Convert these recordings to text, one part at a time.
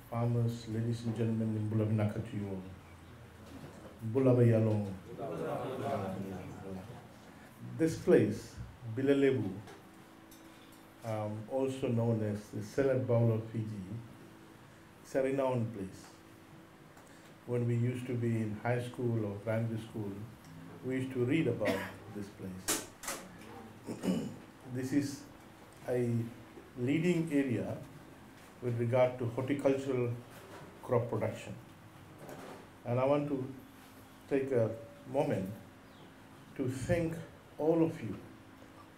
farmers, ladies and gentlemen, in Bulabinakatiyo, Bulabayalong. This place, Bilelebu, also known as the Salad Bowl of Fiji, is a renowned place. When we used to be in high school or primary school, we used to read about this place. This is a leading area with regard to horticultural crop production. And I want to take a moment to thank all of you,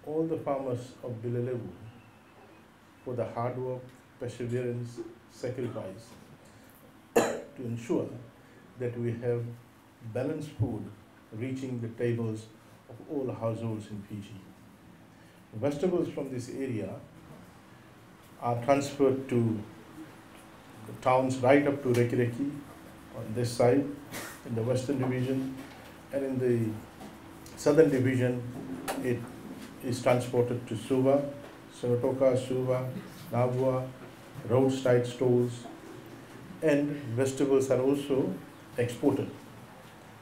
all the farmers of Bilelebu, for the hard work, perseverance, sacrifice to ensure that we have balanced food reaching the tables of all households in Fiji. Vegetables from this area are transferred to the towns right up to Rekireki on this side, in the Western Division, and in the Southern Division, it is transported to Suva, Saratoga, Suva, Nabua, roadside stores, and vegetables are also exported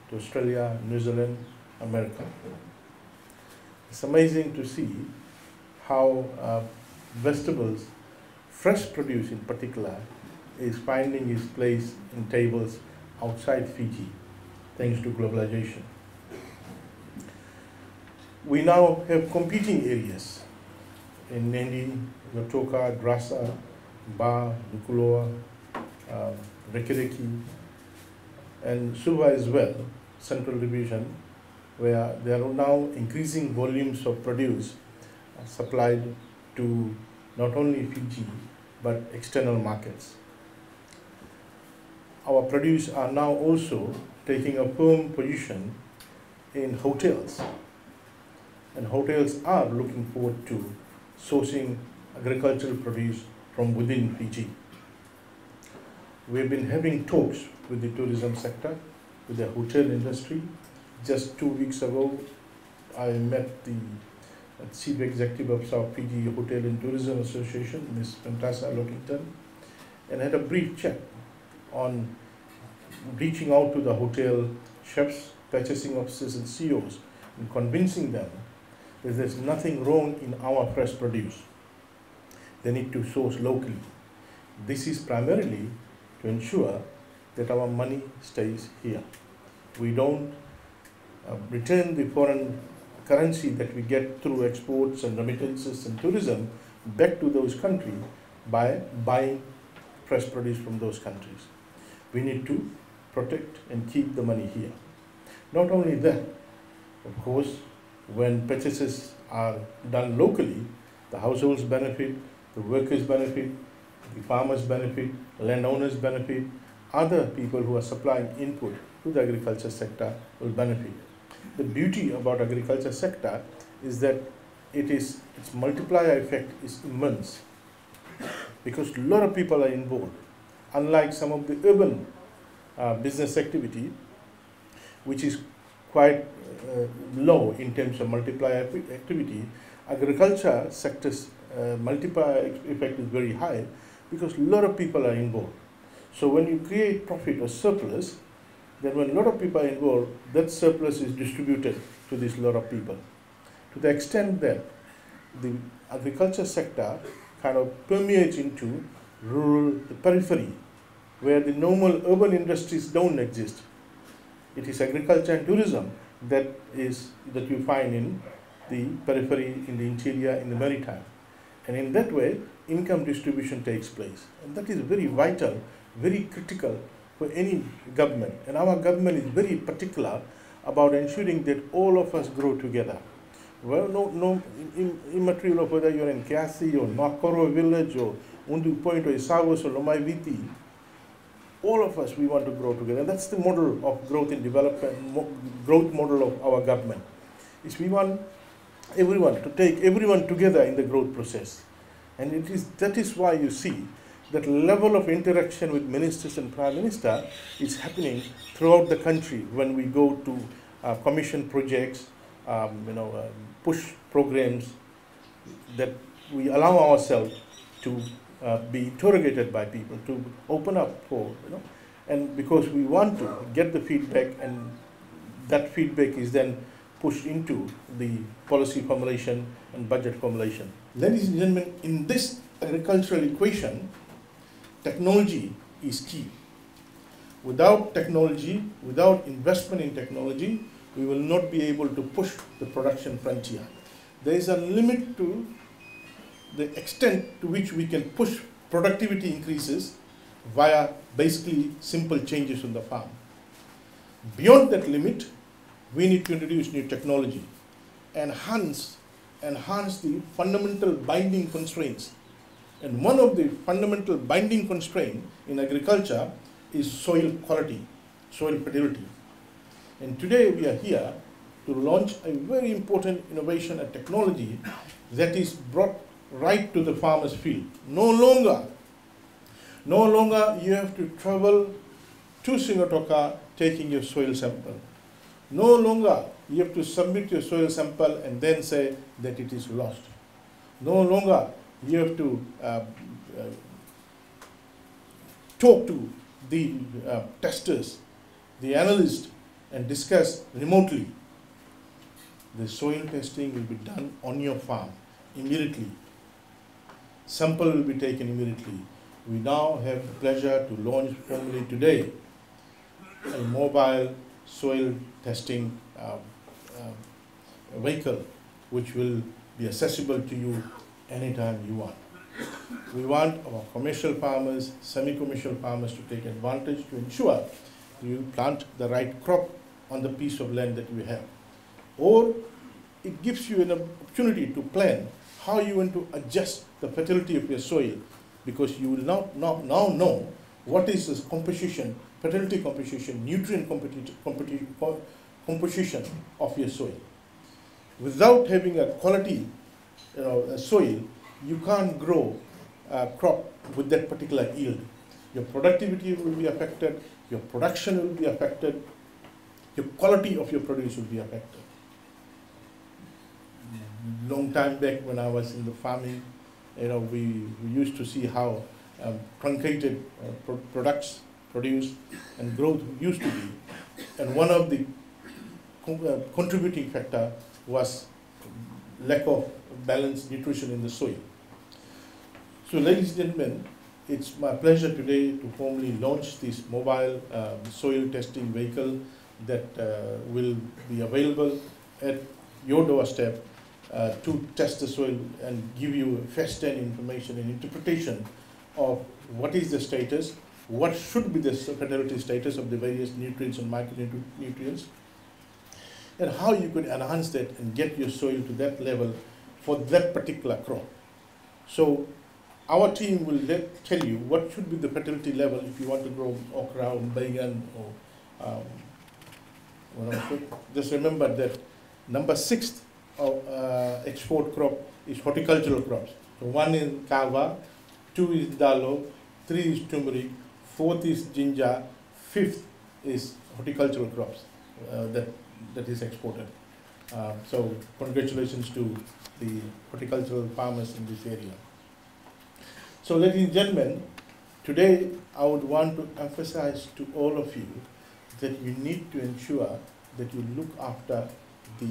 to Australia, New Zealand, America. It's amazing to see how vegetables, fresh produce in particular, is finding its place in tables outside Fiji, thanks to globalization. We now have competing areas in Nandi, Lautoka, Grasa, Ba, Nukuloa, Rekireki, and Suva as well, Central Division, where there are now increasing volumes of produce supplied to not only Fiji, but external markets. Our produce are now also taking a firm position in hotels, and hotels are looking forward to sourcing agricultural produce from within Fiji. We've been having talks with the tourism sector, with the hotel industry. Just 2 weeks ago, I met the Chief Executive of South Fiji Hotel and Tourism Association, Ms. Pentasa Lockington, and had a brief chat on reaching out to the hotel chefs, purchasing officers and CEOs, and convincing them that there's nothing wrong in our fresh produce. They need to source locally. This is primarily to ensure that our money stays here. We don't return the foreign currency that we get through exports and remittances and tourism back to those countries by buying fresh produce from those countries. We need to protect and keep the money here. Not only that, of course, when purchases are done locally, the households benefit, the workers benefit, the farmers benefit, landowners benefit, other people who are supplying input to the agriculture sector will benefit. The beauty about agriculture sector is that its multiplier effect is immense, because a lot of people are involved. Unlike some of the urban business activity, which is quite low in terms of multiplier activity, agriculture sector's multiplier effect is very high, because a lot of people are involved. So when you create profit or surplus, then when a lot of people are involved, that surplus is distributed to this lot of people. To the extent that the agriculture sector kind of permeates into rural, the periphery, where the normal urban industries don't exist. It is agriculture and tourism that you find in the periphery, in the interior, in the maritime. And in that way, income distribution takes place. And that is very vital, very critical for any government. And our government is very particular about ensuring that all of us grow together. Well, no immaterial of whether you're in Kiasi or Nakoro village or Undu Point or Isavos or Lomai Viti, all of us, we want to grow together. And that's the model of growth and development, growth model of our government. Is we want everyone to take everyone together in the growth process. And that is why you see that level of interaction with ministers and prime minister is happening throughout the country when we go to commission projects, push programs, that we allow ourselves to be interrogated by people, to open up for, and because we want to get the feedback, and that feedback is then pushed into the policy formulation and budget formulation. Ladies and gentlemen, in this agricultural equation, technology is key. Without technology, without investment in technology, we will not be able to push the production frontier. There is a limit to the extent to which we can push productivity increases via basically simple changes on the farm. Beyond that limit, we need to introduce new technology, enhance the fundamental binding constraints. And one of the fundamental binding constraints in agriculture is soil quality, soil fertility. And today we are here to launch a very important innovation and technology that is brought right to the farmer's field. No longer you have to travel to Sigatoka taking your soil sample. No longer you have to submit your soil sample and then say that it is lost. No longer you have to talk to the testers, the analysts, and discuss remotely. The soil testing will be done on your farm immediately. Sample will be taken immediately. We now have the pleasure to launch formally today a mobile soil testing vehicle, which will be accessible to you anytime you want. We want our commercial farmers, semi-commercial farmers to take advantage to ensure you plant the right crop on the piece of land that you have. Or it gives you an opportunity to plan how you want to adjust the fertility of your soil, because you will now know what is the composition, fertility composition, nutrient composition of your soil. Without having a quality soil, you can't grow a crop with that particular yield. Your productivity will be affected, your production will be affected, your quality of your produce will be affected. Long time back when I was in the farming, we used to see how truncated products produced and growth used to be. And one of the contributing factor was lack of balanced nutrition in the soil. So ladies and gentlemen, it's my pleasure today to formally launch this mobile soil testing vehicle that will be available at your doorstep to test the soil and give you first-hand information and interpretation of what is the status, what should be the fertility status of the various nutrients and micronutrients, and how you could enhance that and get your soil to that level for that particular crop. So our team will tell you what should be the fertility level if you want to grow okra or baigan or just remember that number 6 of export crop is horticultural crops. So 1 is kava, 2 is dalo, 3 is turmeric, 4th is ginger, 5th is horticultural crops that is exported. So congratulations to the horticultural farmers in this area. So ladies and gentlemen, today I would want to emphasize to all of you that you need to ensure that you look after the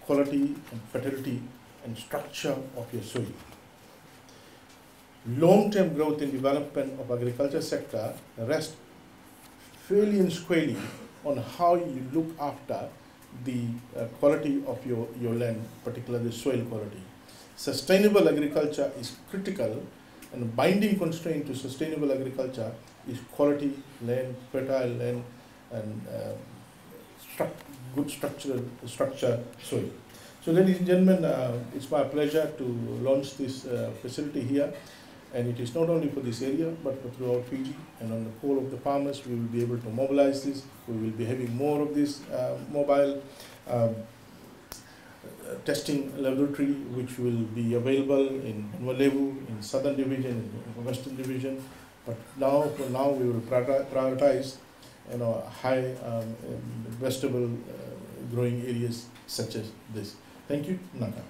quality and fertility and structure of your soil. Long-term growth and development of agriculture sector rests fairly and squarely on how you look after the quality of your land, particularly soil quality. Sustainable agriculture is critical, and a binding constraint to sustainable agriculture is quality land, fertile land, and good structured soil. So ladies and gentlemen, it's my pleasure to launch this facility here, and it is not only for this area but for throughout Fiji, and on the whole of the farmers we will be able to mobilize this. We will be having more of this mobile testing laboratory, which will be available in Nwalevu, in Southern Division, in Western Division. But for now we will prioritize high vegetable growing areas such as this. Thank you. Naka.